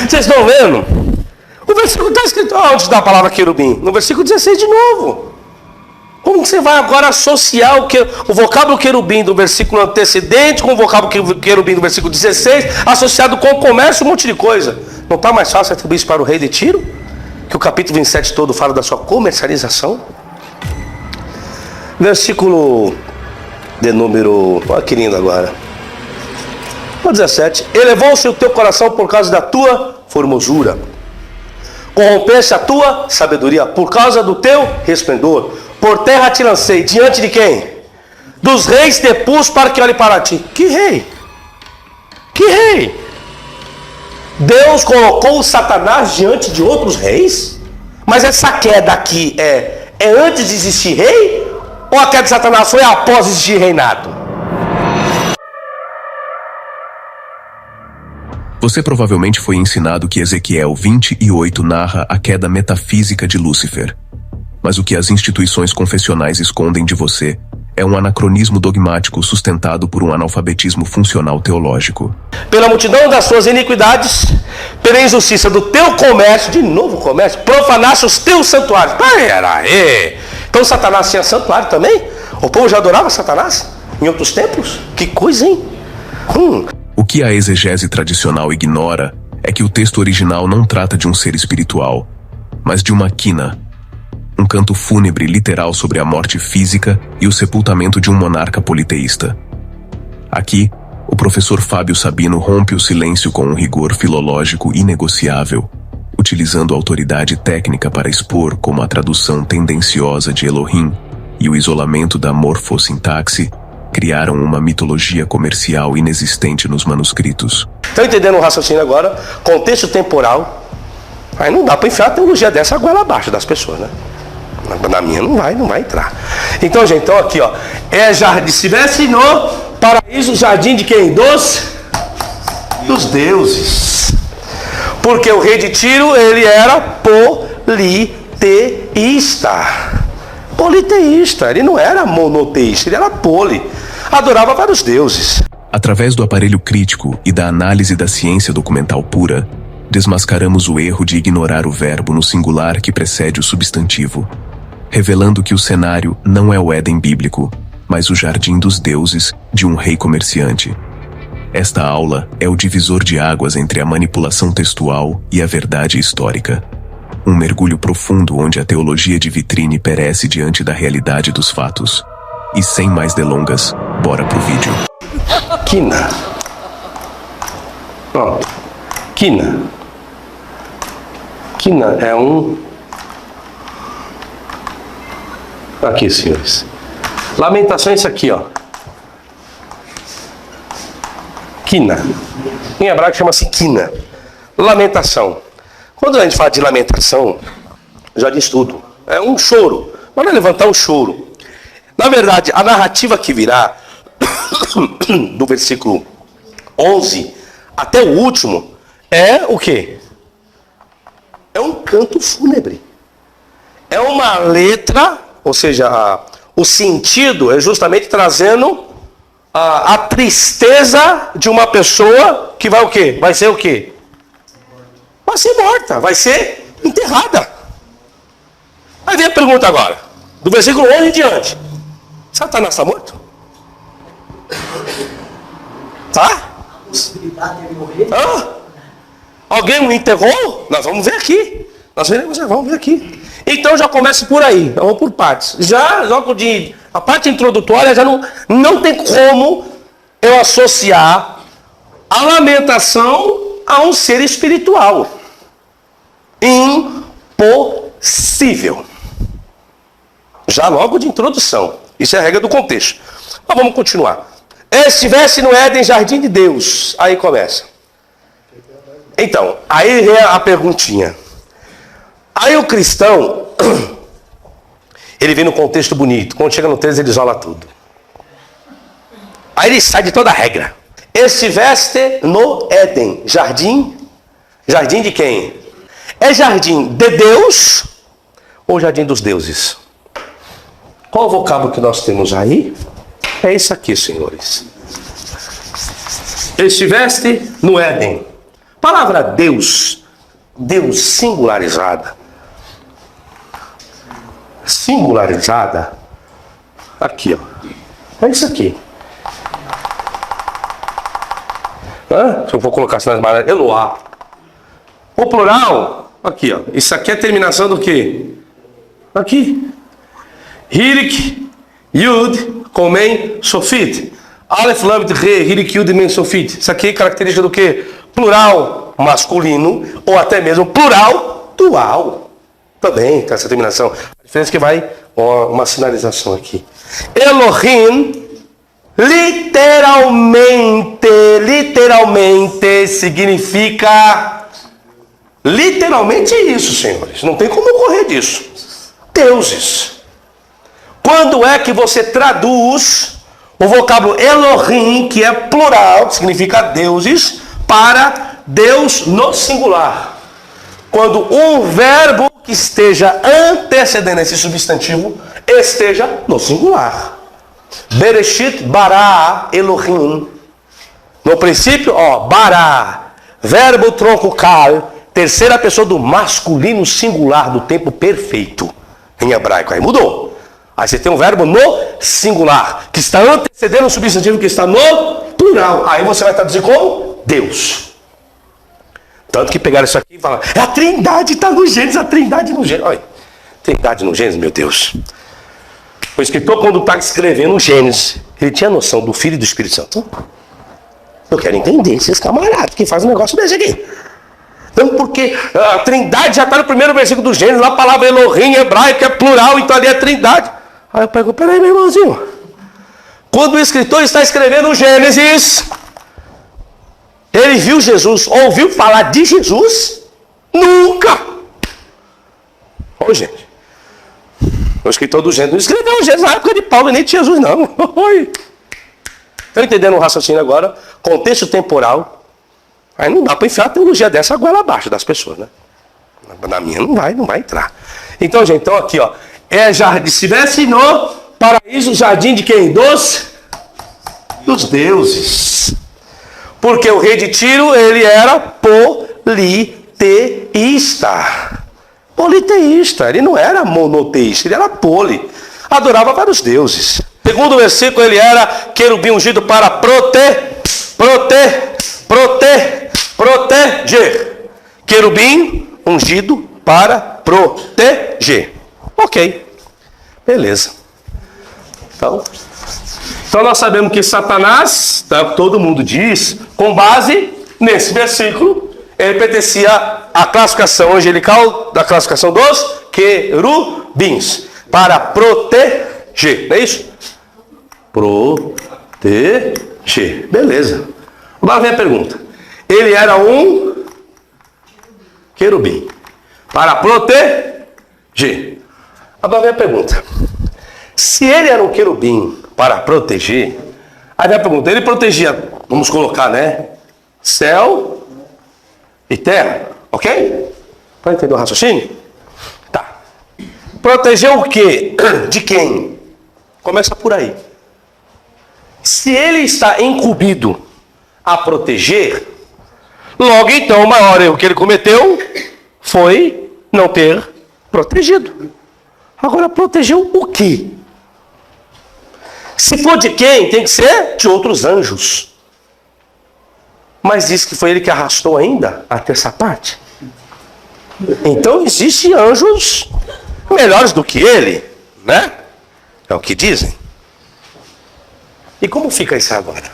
Vocês estão vendo? O versículo está escrito onde dá a palavra querubim? No versículo 16 de novo. Como você vai agora associar o vocábulo querubim do versículo antecedente com o vocábulo querubim do versículo 16, associado com o comércio, um monte de coisa? Não está mais fácil atribuir isso para o rei de Tiro? Que o capítulo 27 todo fala da sua comercialização? Versículo de número... Olha que lindo agora. O 17. Elevou-se o teu coração por causa da tua formosura. Corrompeste a tua sabedoria por causa do teu resplendor. Por terra te lancei. Diante de quem? Dos reis te pus para que olhe para ti. Que rei? Que rei? Deus colocou o Satanás diante de outros reis? Mas essa queda aqui é antes de existir rei? Ou a queda de Satanás foi após existir reinado? Você provavelmente foi ensinado que Ezequiel 28 narra a queda metafísica de Lúcifer. Mas o que as instituições confessionais escondem de você é um anacronismo dogmático sustentado por um analfabetismo funcional teológico. Pela multidão das suas iniquidades, pela injustiça do teu comércio, de novo comércio, profanaste os teus santuários. Peraí! Então Satanás tinha santuário também? O povo já adorava Satanás em outros templos? Que coisa, hein? O que a exegese tradicional ignora é que o texto original não trata de um ser espiritual, mas de uma quina, um canto fúnebre literal sobre a morte física e o sepultamento de um monarca politeísta. Aqui, o professor Fábio Sabino rompe o silêncio com um rigor filológico inegociável, utilizando a autoridade técnica para expor como a tradução tendenciosa de Elohim e o isolamento da morfossintaxe criaram uma mitologia comercial inexistente nos manuscritos. Estão entendendo o raciocínio agora? Contexto temporal. Aí não dá para enfiar a teologia dessa goela abaixo das pessoas, né? Na minha não vai entrar. Então, gente, então aqui, ó. É jardim. Se tivesse no paraíso, jardim de quem? Dos deuses. Porque o rei de Tiro, ele era politeísta. Politeísta. Ele não era monoteísta, ele era poli. Adorava vários deuses. Através do aparelho crítico e da análise da ciência documental pura, desmascaramos o erro de ignorar o verbo no singular que precede o substantivo, revelando que o cenário não é o Éden bíblico, mas o jardim dos deuses de um rei comerciante. Esta aula é o divisor de águas entre a manipulação textual e a verdade histórica. Um mergulho profundo onde a teologia de vitrine perece diante da realidade dos fatos. E sem mais delongas, bora pro vídeo. Quina. Pronto. Quina. Quina é um... Aqui, senhores. Lamentação é isso aqui, ó. Quina. Em hebraico chama-se quina. Lamentação. Quando a gente fala de lamentação, já diz tudo. É um choro. Mas não é levantar um choro. Na verdade, a narrativa que virá do versículo 11 até o último é o quê? É um canto fúnebre. É uma letra, ou seja, o sentido é justamente trazendo a tristeza de uma pessoa que vai o quê? Vai ser o quê? Vai ser morta, vai ser enterrada. Aí vem a pergunta agora, do versículo 11 em diante. Satanás está morto? Tá? Alguém o enterrou? Nós vamos ver aqui. Vamos ver aqui. Então já começa por aí. Vamos por partes. Já logo a parte introdutória já não tem como eu associar a lamentação a um ser espiritual. Impossível. Já logo de introdução. Isso é a regra do contexto. Mas vamos continuar. Estivesse no Éden, jardim de Deus. Aí começa. Então, aí vem a perguntinha. Aí o cristão, ele vem no contexto bonito. Quando chega no 13, ele isola tudo. Aí ele sai de toda a regra. Estiveste no Éden, jardim. Jardim de quem? É jardim de Deus ou jardim dos deuses? Qual o vocábulo que nós temos aí? É isso aqui, senhores. estiveste no Éden. Palavra Deus, Deus singularizada. Singularizada. Aqui, ó. É isso aqui. Se eu for colocar assim nas maneras, Eloá. O plural, aqui, ó. Isso aqui é a terminação do quê? Aqui. Hirik, Yud, Komen, Sofit. Aleph, Lamed, Re, Hirik, Yud, Men, Sofit. Isso aqui é característica do quê? Plural masculino, ou até mesmo plural dual. Também tem essa terminação. A diferença é que vai uma sinalização aqui. Elohim, literalmente significa literalmente isso, senhores. Não tem como correr disso. Deuses. Quando é que você traduz o vocábulo Elohim, que é plural, que significa deuses, para Deus no singular? Quando um verbo que esteja antecedendo esse substantivo esteja no singular. Bereshit bara Elohim. No princípio, bara, verbo tronco kal, terceira pessoa do masculino singular do tempo perfeito. Em hebraico, aí mudou. Aí você tem um verbo no singular, que está antecedendo um substantivo que está no plural. Aí você vai traduzir como Deus. Tanto que pegaram isso aqui e falaram, a trindade está no Gênesis, a trindade no Gênesis. Olha, trindade no Gênesis, meu Deus. O escritor, quando está escrevendo o Gênesis, ele tinha noção do Filho e do Espírito Santo. Eu quero entender esses camaradas que fazem um negócio desse aqui. Então, porque a trindade já está no primeiro versículo do Gênesis, lá a palavra Elohim, hebraico, é plural, então ali é trindade. Aí eu pego, peraí, meu irmãozinho. Quando o escritor está escrevendo o Gênesis, ele viu Jesus, ouviu falar de Jesus? Nunca! Ô, gente. O escritor do Gênesis não escreveu o Gênesis na época de Paulo, nem de Jesus, não. Oi. Estão entendendo o raciocínio agora? Contexto temporal. Aí não dá para enfiar a teologia dessa goela abaixo das pessoas, né? Na minha não vai entrar. Então, gente, então aqui, ó. É jardim, se estivesse no paraíso, jardim de quem? Dos deuses. Porque o rei de Tiro, ele era politeísta. Politeísta, ele não era monoteísta, ele era poli. Adorava vários deuses. Segundo o versículo, ele era querubim ungido para proteger. Querubim ungido para proteger. Ok, beleza. Então nós sabemos que Satanás, todo mundo diz, com base nesse versículo, ele pertencia à classificação angelical, da classificação dos querubins, para proteger, não é isso? Proteger, beleza. Agora vem a pergunta. Ele era um querubim, para proteger. Agora vem a pergunta. Se ele era um querubim para proteger, aí vem a pergunta, ele protegia, vamos colocar, né? Céu e terra, ok? Para entender o raciocínio? Tá. Proteger o quê? De quem? Começa por aí. Se ele está incumbido a proteger, logo então o maior erro que ele cometeu foi não ter protegido. Agora, protegeu o quê? Se for de quem, tem que ser de outros anjos. Mas diz que foi ele que arrastou ainda até essa parte. Então existem anjos melhores do que ele, né? É o que dizem. E como fica isso agora?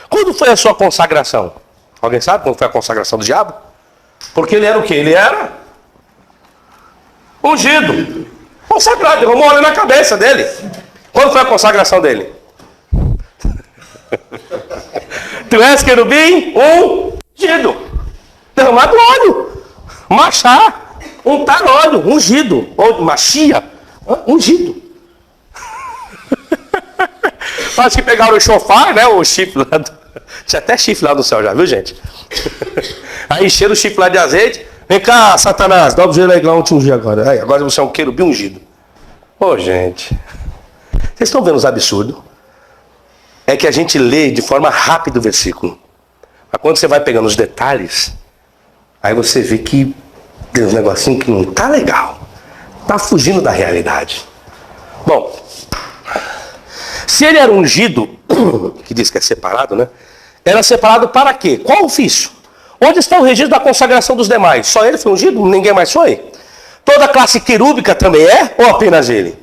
Quando foi a sua consagração? Alguém sabe quando foi a consagração do diabo? Porque ele era o quê? Ele era ungido. Consagrado, derramou óleo na cabeça dele. Quando foi a consagração dele? Tu és querubim ungido. Derramado óleo. Machá. Untar óleo. Ungido. Ou machia. Ungido. Acho que pegaram o chofar, né? O chifre lá. Tinha até chifre lá no céu já, viu, gente? Aí encheram o chifre lá de azeite. Vem cá, Satanás, dá o joelho aí que vamos te ungir agora. Aí, agora você é um querubim ungido. Ô, gente. Vocês estão vendo os absurdos? É que a gente lê de forma rápida o versículo. Mas quando você vai pegando os detalhes, aí você vê que tem um negocinho que não tá legal. Tá fugindo da realidade. Bom, se ele era ungido, que diz que é separado, né? Era separado para quê? Qual ofício? Onde está o registro da consagração dos demais? Só ele foi ungido? Ninguém mais foi? Toda a classe querúbica também é? Ou apenas ele?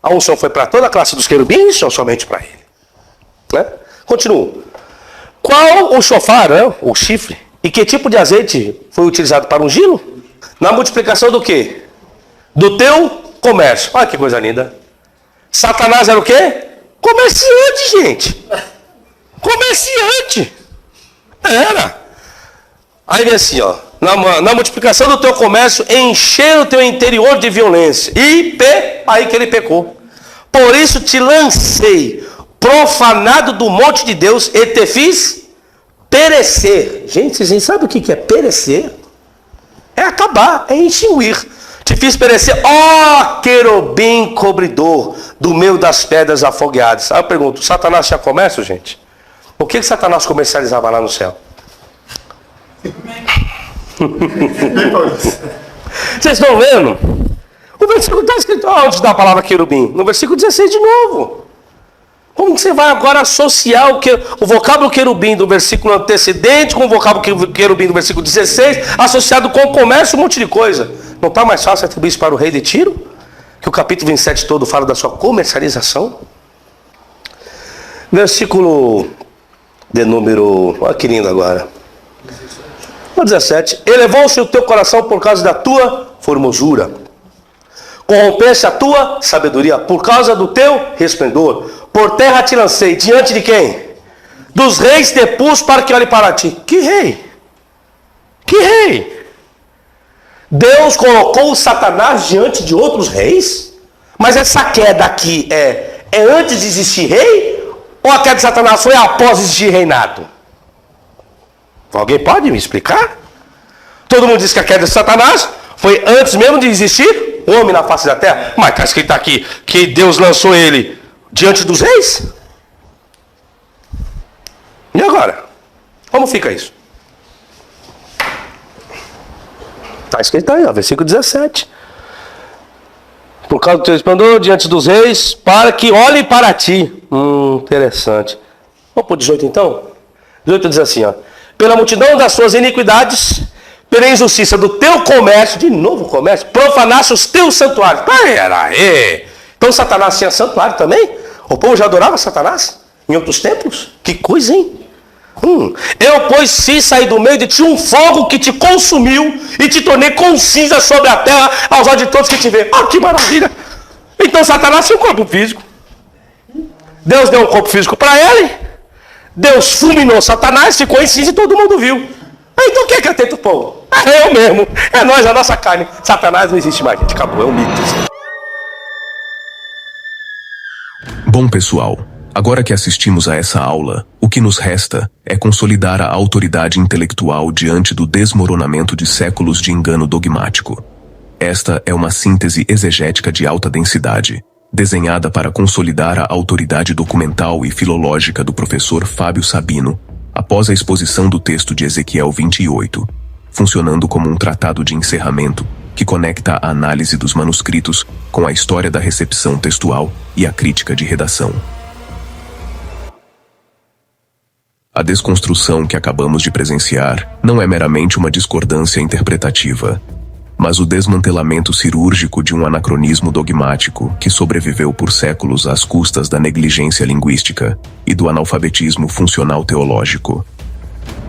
A unção foi para toda a classe dos querubins ou somente para ele? Né? Continuo. Qual o chofar, né? O chifre? E que tipo de azeite foi utilizado para ungí-lo? Na multiplicação do quê? Do teu comércio. Olha que coisa linda. Satanás era o quê? Comerciante, gente. Comerciante. Era. Aí vem assim, ó. Na multiplicação do teu comércio, encher o teu interior de violência. Aí que ele pecou. Por isso te lancei, profanado do monte de Deus, e te fiz perecer. Gente, vocês sabem o que é perecer? É acabar, é extinguir. Te fiz perecer, ó querubim cobridor, do meio das pedras afogueadas. Aí eu pergunto, Satanás tinha comércio, gente? O que Satanás comercializava lá no céu? Vocês estão vendo? O versículo está escrito onde está a palavra querubim? No versículo 16 de novo. Como que você vai agora associar o vocábulo querubim do versículo antecedente com o vocábulo querubim do versículo 16, associado com o comércio, um monte de coisa? Não está mais fácil atribuir isso para o rei de Tiro? Que o capítulo 27 todo fala da sua comercialização? Versículo de número... Olha que lindo agora. 17. Elevou-se o teu coração por causa da tua formosura. Corrompeste a tua sabedoria por causa do teu resplendor. Por terra te lancei. Diante de quem? Dos reis te pus para que olhe para ti. Que rei? Que rei? Deus colocou o Satanás diante de outros reis? Mas essa queda aqui é antes de existir rei? Ou a queda de Satanás foi após existir reinado? Alguém pode me explicar? Todo mundo diz que a queda de Satanás foi antes mesmo de existir o homem na face da terra. Mas está escrito aqui que Deus lançou ele diante dos reis? E agora? Como fica isso? Está escrito aí, ó, versículo 17. Por causa do teu esplendor diante dos reis, para que olhem para ti. Interessante. Vamos para o 18 então? 18 diz assim, ó. Pela multidão das suas iniquidades, pela injustiça do teu comércio, de novo comércio, profanaste os teus santuários. Peraí. Então Satanás tinha santuário também? O povo já adorava Satanás? Em outros templos? Que coisa, hein? Eu, pois, sim, saí do meio de ti um fogo que te consumiu e te tornei com cinza sobre a terra aos olhos de todos que te vê. Ah, que maravilha! Então Satanás tinha um corpo físico. Deus deu um corpo físico para ele. Deus fulminou Satanás, ficou em cinza e todo mundo viu. Então quem é que atenta o povo? É eu mesmo. É nós, a nossa carne. Satanás não existe mais, gente. Acabou, é um mito. Bom, pessoal, agora que assistimos a essa aula, o que nos resta é consolidar a autoridade intelectual diante do desmoronamento de séculos de engano dogmático. Esta é uma síntese exegética de alta densidade, desenhada para consolidar a autoridade documental e filológica do professor Fábio Sabino, após a exposição do texto de Ezequiel 28, funcionando como um tratado de encerramento que conecta a análise dos manuscritos com a história da recepção textual e a crítica de redação. A desconstrução que acabamos de presenciar não é meramente uma discordância interpretativa, mas o desmantelamento cirúrgico de um anacronismo dogmático que sobreviveu por séculos às custas da negligência linguística e do analfabetismo funcional teológico.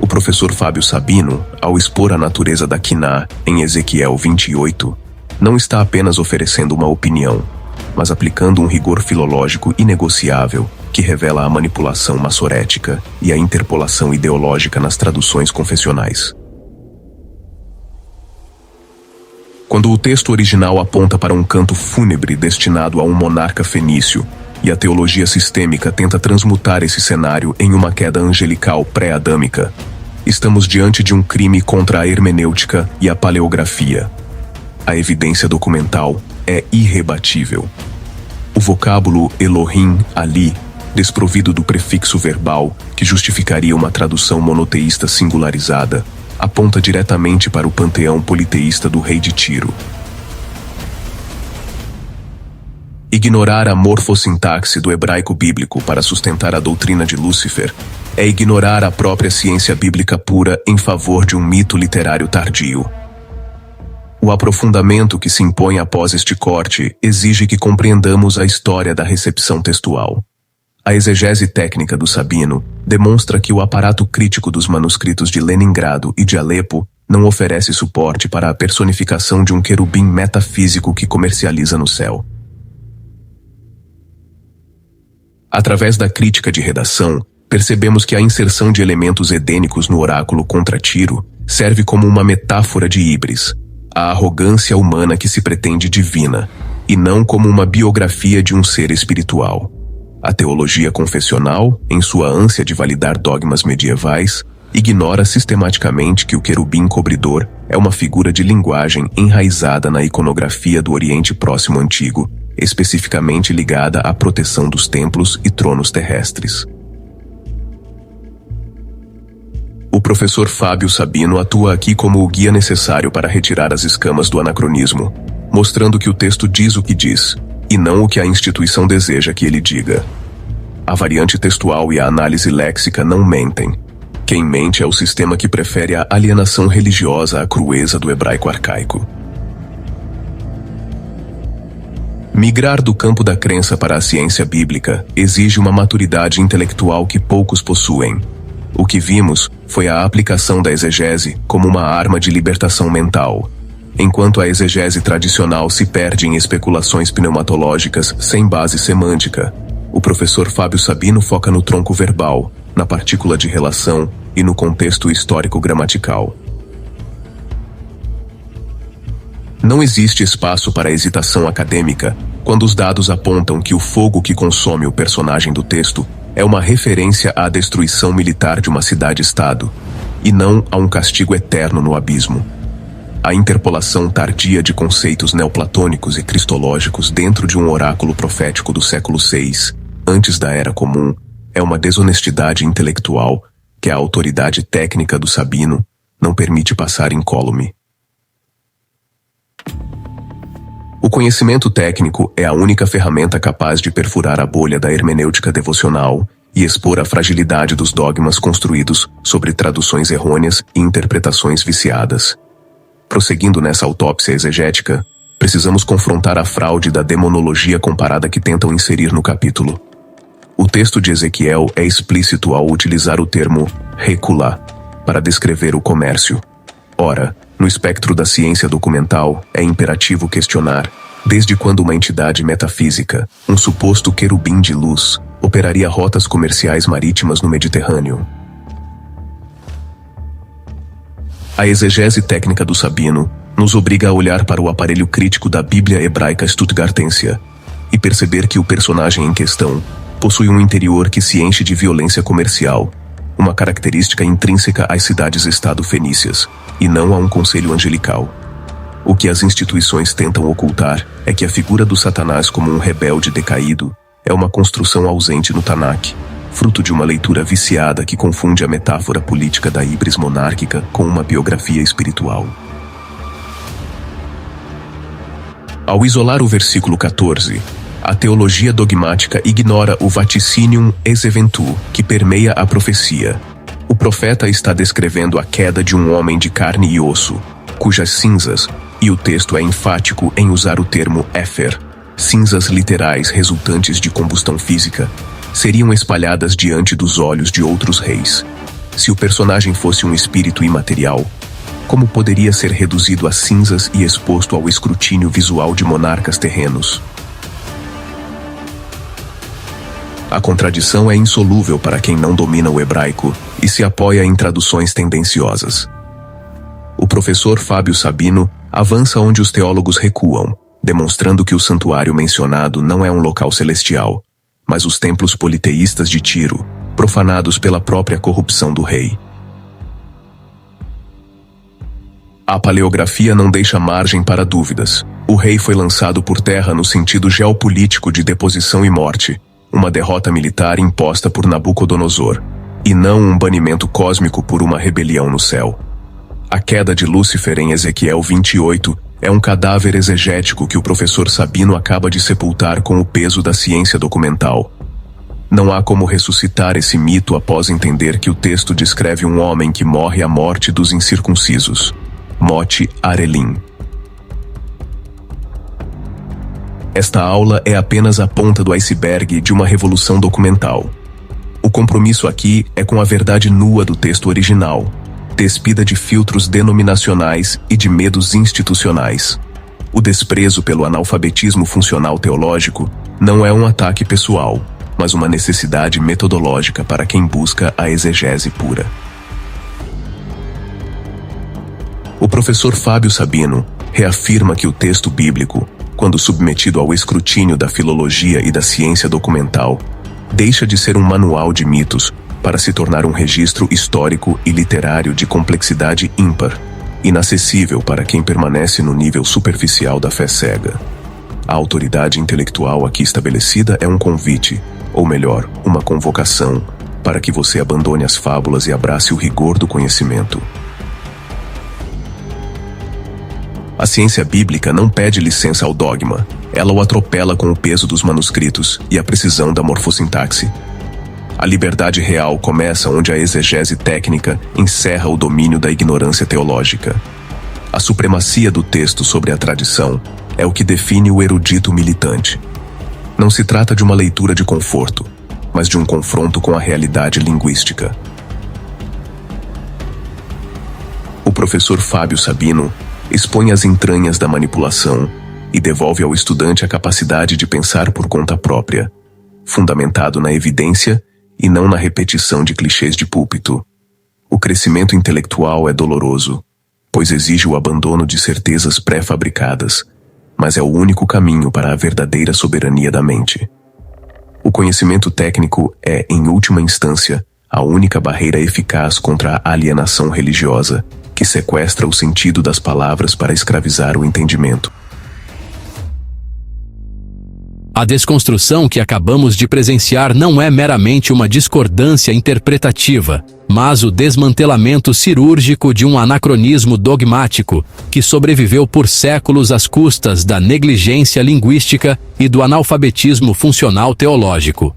O professor Fábio Sabino, ao expor a natureza da quiná em Ezequiel 28, não está apenas oferecendo uma opinião, mas aplicando um rigor filológico inegociável que revela a manipulação massorética e a interpolação ideológica nas traduções confessionais. Quando o texto original aponta para um canto fúnebre destinado a um monarca fenício, e a teologia sistêmica tenta transmutar esse cenário em uma queda angelical pré-adâmica, estamos diante de um crime contra a hermenêutica e a paleografia. A evidência documental é irrebatível. O vocábulo Elohim ali desprovido do prefixo verbal que justificaria uma tradução monoteísta singularizada, aponta diretamente para o panteão politeísta do rei de Tiro. Ignorar a morfossintaxe do hebraico bíblico para sustentar a doutrina de Lúcifer é ignorar a própria ciência bíblica pura em favor de um mito literário tardio. O aprofundamento que se impõe após este corte exige que compreendamos a história da recepção textual. A exegese técnica do Sabino demonstra que o aparato crítico dos manuscritos de Leningrado e de Alepo não oferece suporte para a personificação de um querubim metafísico que comercializa no céu. Através da crítica de redação, percebemos que a inserção de elementos edênicos no oráculo contra Tiro serve como uma metáfora de híbris, a arrogância humana que se pretende divina, e não como uma biografia de um ser espiritual. A teologia confessional, em sua ânsia de validar dogmas medievais, ignora sistematicamente que o querubim cobridor é uma figura de linguagem enraizada na iconografia do Oriente Próximo Antigo, especificamente ligada à proteção dos templos e tronos terrestres. O professor Fábio Sabino atua aqui como o guia necessário para retirar as escamas do anacronismo, mostrando que o texto diz o que diz, e não o que a instituição deseja que ele diga. A variante textual e a análise léxica não mentem. Quem mente é o sistema que prefere a alienação religiosa à crueza do hebraico arcaico. Migrar do campo da crença para a ciência bíblica exige uma maturidade intelectual que poucos possuem. O que vimos foi a aplicação da exegese como uma arma de libertação mental, enquanto a exegese tradicional se perde em especulações pneumatológicas sem base semântica. O professor Fábio Sabino foca no tronco verbal, na partícula de relação e no contexto histórico-gramatical. Não existe espaço para hesitação acadêmica quando os dados apontam que o fogo que consome o personagem do texto é uma referência à destruição militar de uma cidade-estado, e não a um castigo eterno no abismo. A interpolação tardia de conceitos neoplatônicos e cristológicos dentro de um oráculo profético do século VI, antes da Era Comum, é uma desonestidade intelectual que a autoridade técnica do Sabino não permite passar incólume. O conhecimento técnico é a única ferramenta capaz de perfurar a bolha da hermenêutica devocional e expor a fragilidade dos dogmas construídos sobre traduções errôneas e interpretações viciadas. Prosseguindo nessa autópsia exegética, precisamos confrontar a fraude da demonologia comparada que tentam inserir no capítulo. O texto de Ezequiel é explícito ao utilizar o termo reculá para descrever o comércio. Ora, no espectro da ciência documental, é imperativo questionar desde quando uma entidade metafísica, um suposto querubim de luz, operaria rotas comerciais marítimas no Mediterrâneo. A exegese técnica do Sabino nos obriga a olhar para o aparelho crítico da Bíblia hebraica stuttgartensia e perceber que o personagem em questão possui um interior que se enche de violência comercial, uma característica intrínseca às cidades-estado fenícias, e não a um conselho angelical. O que as instituições tentam ocultar é que a figura do Satanás como um rebelde decaído é uma construção ausente no Tanakh, fruto de uma leitura viciada que confunde a metáfora política da híbris monárquica com uma biografia espiritual. Ao isolar o versículo 14, a teologia dogmática ignora o vaticinium ex eventu que permeia a profecia. O profeta está descrevendo a queda de um homem de carne e osso, cujas cinzas, e o texto é enfático em usar o termo éfer, cinzas literais resultantes de combustão física, seriam espalhadas diante dos olhos de outros reis. Se o personagem fosse um espírito imaterial, como poderia ser reduzido a cinzas e exposto ao escrutínio visual de monarcas terrenos? A contradição é insolúvel para quem não domina o hebraico e se apoia em traduções tendenciosas. O professor Fábio Sabino avança onde os teólogos recuam, demonstrando que o santuário mencionado não é um local celestial, mas os templos politeístas de Tiro, profanados pela própria corrupção do rei. A paleografia não deixa margem para dúvidas. O rei foi lançado por terra no sentido geopolítico de deposição e morte, uma derrota militar imposta por Nabucodonosor, e não um banimento cósmico por uma rebelião no céu. A queda de Lúcifer em Ezequiel 28 é um cadáver exegético que o professor Sabino acaba de sepultar com o peso da ciência documental. Não há como ressuscitar esse mito após entender que o texto descreve um homem que morre à morte dos incircuncisos. Mote Arelim. Esta aula é apenas a ponta do iceberg de uma revolução documental. O compromisso aqui é com a verdade nua do texto original, despida de filtros denominacionais e de medos institucionais. O desprezo pelo analfabetismo funcional teológico não é um ataque pessoal, mas uma necessidade metodológica para quem busca a exegese pura. O professor Fábio Sabino reafirma que o texto bíblico, quando submetido ao escrutínio da filologia e da ciência documental, deixa de ser um manual de mitos para se tornar um registro histórico e literário de complexidade ímpar, inacessível para quem permanece no nível superficial da fé cega. A autoridade intelectual aqui estabelecida é um convite, ou melhor, uma convocação, para que você abandone as fábulas e abrace o rigor do conhecimento. A ciência bíblica não pede licença ao dogma, ela o atropela com o peso dos manuscritos e a precisão da morfossintaxe. A liberdade real começa onde a exegese técnica encerra o domínio da ignorância teológica. A supremacia do texto sobre a tradição é o que define o erudito militante. Não se trata de uma leitura de conforto, mas de um confronto com a realidade linguística. O professor Fábio Sabino expõe as entranhas da manipulação e devolve ao estudante a capacidade de pensar por conta própria, fundamentado na evidência e não na repetição de clichês de púlpito. O crescimento intelectual é doloroso, pois exige o abandono de certezas pré-fabricadas, mas é o único caminho para a verdadeira soberania da mente. O conhecimento técnico é, em última instância, a única barreira eficaz contra a alienação religiosa, que sequestra o sentido das palavras para escravizar o entendimento. A desconstrução que acabamos de presenciar não é meramente uma discordância interpretativa, mas o desmantelamento cirúrgico de um anacronismo dogmático que sobreviveu por séculos às custas da negligência linguística e do analfabetismo funcional teológico.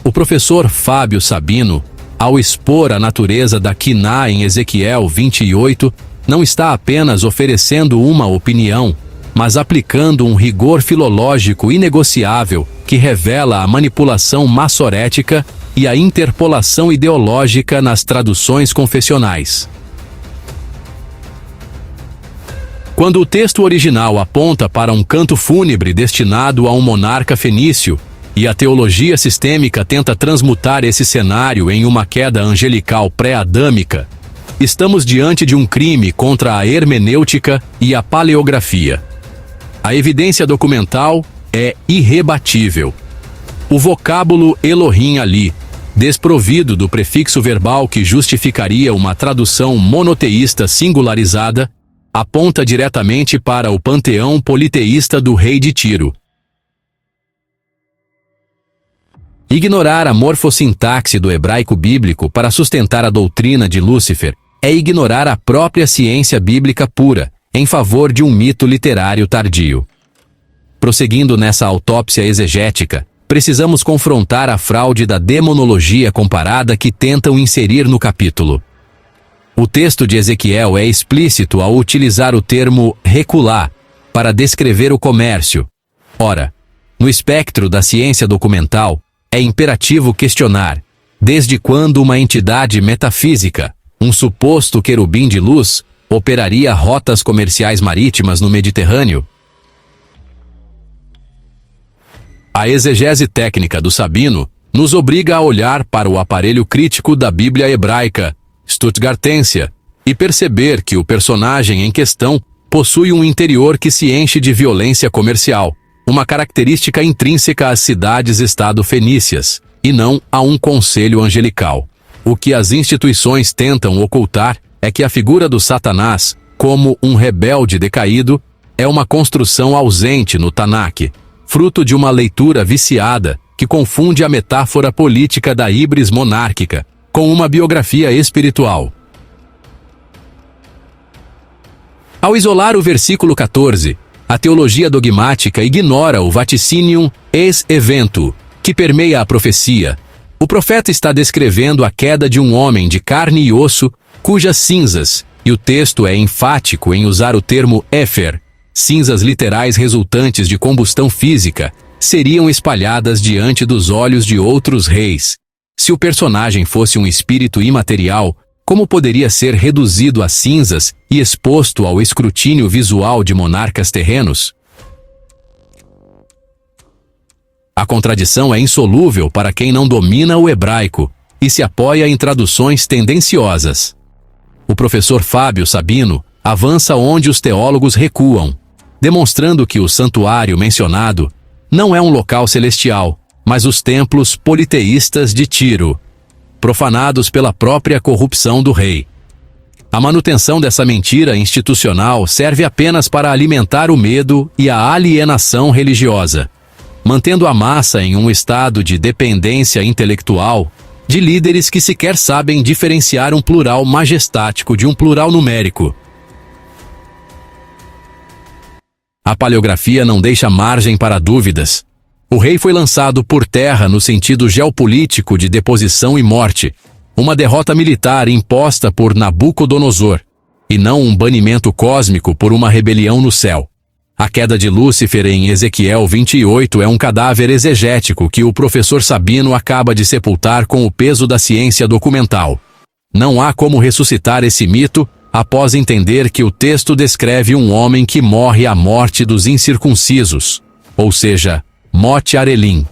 O professor Fábio Sabino, ao expor a natureza da quiná em Ezequiel 28, não está apenas oferecendo uma opinião, mas aplicando um rigor filológico inegociável que revela a manipulação massorética e a interpolação ideológica nas traduções confessionais. Quando o texto original aponta para um canto fúnebre destinado a um monarca fenício, e a teologia sistêmica tenta transmutar esse cenário em uma queda angelical pré-adâmica, estamos diante de um crime contra a hermenêutica e a paleografia. A evidência documental é irrebatível. O vocábulo Elohim ali, desprovido do prefixo verbal que justificaria uma tradução monoteísta singularizada, aponta diretamente para o panteão politeísta do rei de Tiro. Ignorar a morfossintaxe do hebraico bíblico para sustentar a doutrina de Lúcifer é ignorar a própria ciência bíblica pura, em favor de um mito literário tardio. Prosseguindo nessa autópsia exegética, precisamos confrontar a fraude da demonologia comparada que tentam inserir no capítulo. O texto de Ezequiel é explícito ao utilizar o termo recular para descrever o comércio. Ora, no espectro da ciência documental, é imperativo questionar, desde quando uma entidade metafísica, um suposto querubim de luz, operaria rotas comerciais marítimas no Mediterrâneo? A exegese técnica do Sabino nos obriga a olhar para o aparelho crítico da Bíblia hebraica, Stuttgartensia, e perceber que o personagem em questão possui um interior que se enche de violência comercial, uma característica intrínseca às cidades-estado fenícias, e não a um conselho angelical. O que as instituições tentam ocultar é que a figura do Satanás, como um rebelde decaído, é uma construção ausente no Tanakh, fruto de uma leitura viciada que confunde a metáfora política da híbris monárquica com uma biografia espiritual. Ao isolar o versículo 14, a teologia dogmática ignora o vaticinium ex evento, que permeia a profecia. O profeta está descrevendo a queda de um homem de carne e osso, cujas cinzas, e o texto é enfático em usar o termo éfer, cinzas literais resultantes de combustão física, seriam espalhadas diante dos olhos de outros reis. Se o personagem fosse um espírito imaterial, como poderia ser reduzido a cinzas e exposto ao escrutínio visual de monarcas terrenos? A contradição é insolúvel para quem não domina o hebraico e se apoia em traduções tendenciosas. O professor Fábio Sabino avança onde os teólogos recuam, demonstrando que o santuário mencionado não é um local celestial, mas os templos politeístas de Tiro, profanados pela própria corrupção do rei. A manutenção dessa mentira institucional serve apenas para alimentar o medo e a alienação religiosa, mantendo a massa em um estado de dependência intelectual de líderes que sequer sabem diferenciar um plural majestático de um plural numérico. A paleografia não deixa margem para dúvidas. O rei foi lançado por terra no sentido geopolítico de deposição e morte, uma derrota militar imposta por Nabucodonosor, e não um banimento cósmico por uma rebelião no céu. A queda de Lúcifer em Ezequiel 28 é um cadáver exegético que o professor Sabino acaba de sepultar com o peso da ciência documental. Não há como ressuscitar esse mito após entender que o texto descreve um homem que morre à morte dos incircuncisos, ou seja, Mote Arelim.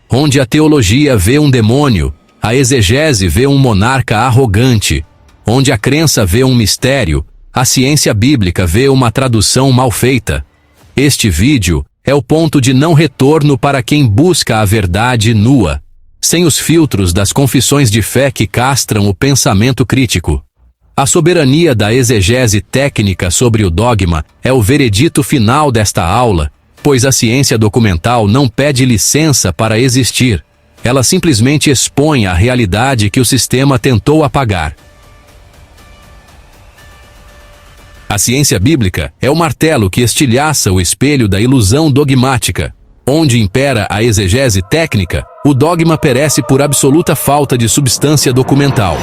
Onde a teologia vê um demônio, a exegese vê um monarca arrogante. Onde a crença vê um mistério, a ciência bíblica vê uma tradução mal feita. Este vídeo é o ponto de não retorno para quem busca a verdade nua, sem os filtros das confissões de fé que castram o pensamento crítico. A soberania da exegese técnica sobre o dogma é o veredito final desta aula, pois a ciência documental não pede licença para existir. Ela simplesmente expõe a realidade que o sistema tentou apagar. A ciência bíblica é o martelo que estilhaça o espelho da ilusão dogmática. Onde impera a exegese técnica, o dogma perece por absoluta falta de substância documental.